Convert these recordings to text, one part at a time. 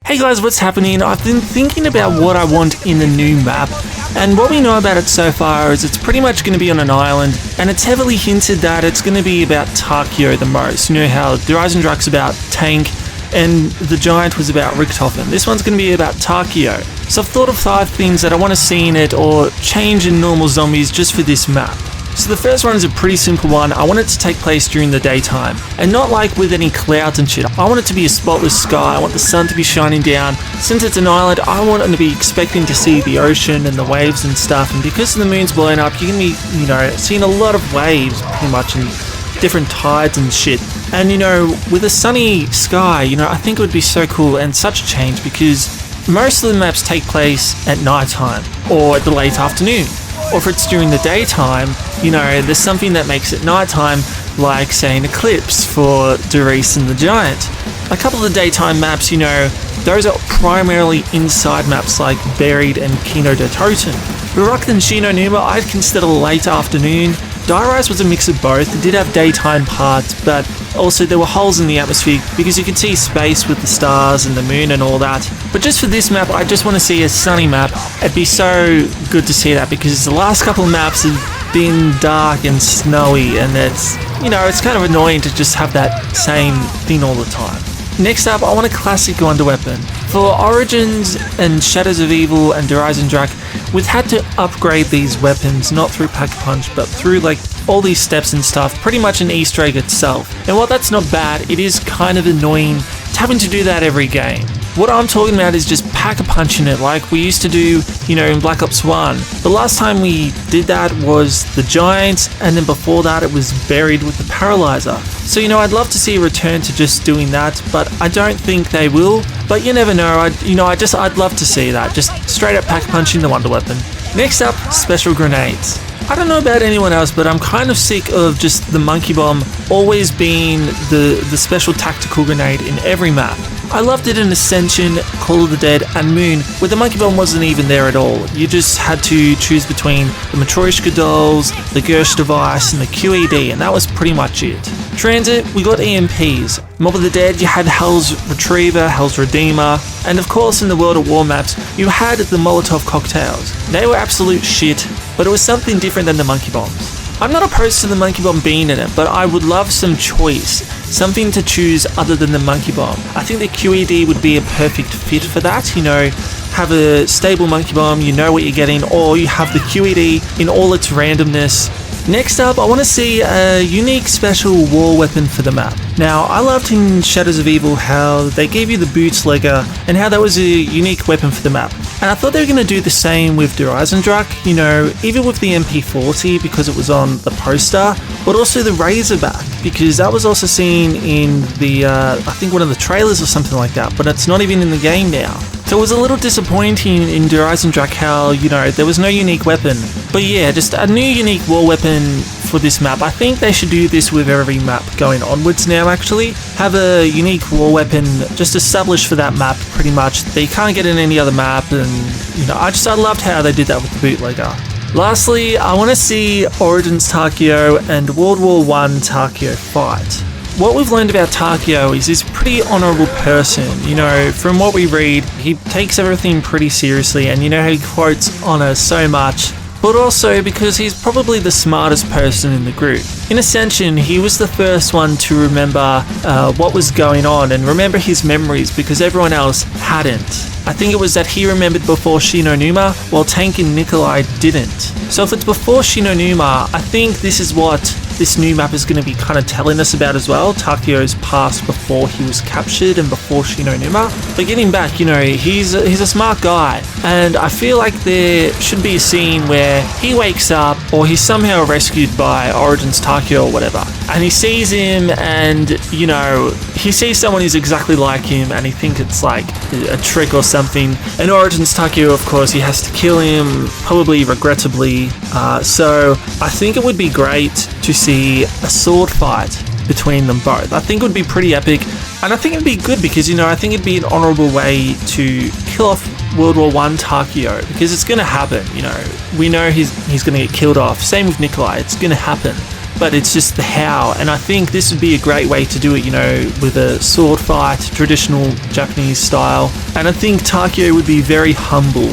Hey guys, what's happening? I've been thinking about what I want in the new map, and what we know about it so far is it's pretty much going to be on an island, and it's heavily hinted that it's going to be about Takio the most. You know how Drak's about Tank, and the Giant was about Richtofen. This one's going to be about Takio. So I've thought of 5 things that I want to see in it, or change in normal zombies just for this map. So the first one is a pretty simple one. I want it to take place during the daytime, and not like with any clouds and shit. I want it to be a spotless sky. I want the sun to be shining down. Since it's an island, I want them to be expecting to see the ocean and the waves and stuff, and because the moon's blowing up, you're going to be, seeing a lot of waves pretty much, and different tides and shit. And with a sunny sky, I think it would be so cool and such a change, because most of the maps take place at night time or at the late afternoon. Or if it's during the daytime, there's something that makes it nighttime, like say an eclipse for Darius and the Giant. A couple of the daytime maps, those are primarily inside maps like Buried and Kino de Toten. Barak and Shino Numa I'd consider late afternoon. Rise was a mix of both. It did have daytime parts, but also there were holes in the atmosphere because you could see space with the stars and the moon and all that. But just for this map, I just want to see a sunny map. It'd be so good to see that, because the last couple of maps have been dark and snowy, and it's kind of annoying to just have that same thing all the time. Next up, I want a classic GoU Weapon. For Origins and Shadows of Evil and Drak, we've had to upgrade these weapons, not through Pack-a-Punch, but through all these steps and stuff, pretty much an Easter egg itself. And while that's not bad, it is kind of annoying having to do that every game. What I'm talking about is just Pack-a-Punching it like we used to do, in Black Ops 1. The last time we did that was the Giants, and then before that it was Buried with the Paralyzer. So, I'd love to see a return to just doing that, but I don't think they will. But you never know, I'd love to see that, just straight up Pack-a-Punching the Wonder Weapon. Next up, special grenades. I don't know about anyone else, but I'm kind of sick of just the monkey bomb always being the special tactical grenade in every map. I loved it in Ascension, Call of the Dead, and Moon, where the monkey bomb wasn't even there at all. You just had to choose between the Matryoshka dolls, the Gersh device, and the QED, and that was pretty much it. Transit, we got EMPs. Mob of the Dead, you had Hell's Retriever, Hell's Redeemer, and of course in the World at War maps, you had the Molotov cocktails. They were absolute shit, but it was something different than the monkey bombs. I'm not opposed to the monkey bomb being in it, but I would love some choice, something to choose other than the monkey bomb. I think the QED would be a perfect fit for that, have a stable monkey bomb, you know what you're getting, or you have the QED in all its randomness. Next up, I want to see a unique special war weapon for the map. Now, I loved in Shadows of Evil how they gave you the Bootslegger, and how that was a unique weapon for the map. And I thought they were going to do the same with Drak, even with the MP40 because it was on the poster, but also the Razorback, because that was also seen in the, I think one of the trailers or something like that, but it's not even in the game now. So it was a little disappointing in Drak how, there was no unique weapon. But yeah, just a new unique war weapon for this map. I think they should do this with every map going onwards now, actually. Have a unique war weapon just established for that map, pretty much. That you can't get in any other map, and, I loved how they did that with the bootlegger. Lastly, I want to see Origins Takio and World War I Takio fight. What we've learned about Takio is he's a pretty honourable person. From what we read, he takes everything pretty seriously, and he quotes honour so much, but also because he's probably the smartest person in the group. In Ascension, he was the first one to remember what was going on and remember his memories, because everyone else hadn't. I think it was that he remembered before Shino Numa, while Tank and Nikolai didn't. So if it's before Shino Numa, I think this is what this new map is going to be kind of telling us about as well, Takio's past before he was captured and before Shino Numa. But getting back, he's a smart guy, and I feel like there should be a scene where he wakes up, or he's somehow rescued by Origins Takio or whatever, and he sees him, and he sees someone who's exactly like him, and he thinks it's like a trick or something. And Origins Takio, of course, he has to kill him, probably regrettably. So I think it would be great to see a sword fight between them both. I think it would be pretty epic, and I think it'd be good because, I think it'd be an honourable way to kill off World War I Takio, because it's going to happen, we know he's going to get killed off. Same with Nikolai, it's going to happen. but it's just the how. And I think this would be a great way to do it, you know, with a sword fight, traditional Japanese style. And I think Takio would be very humble.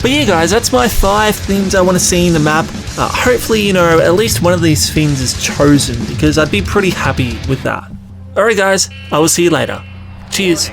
But yeah guys, that's my 5 things I want to see in the map. Hopefully, you know, at least one of these things is chosen, because I'd be pretty happy with that. Alright guys, I will see you later. Cheers.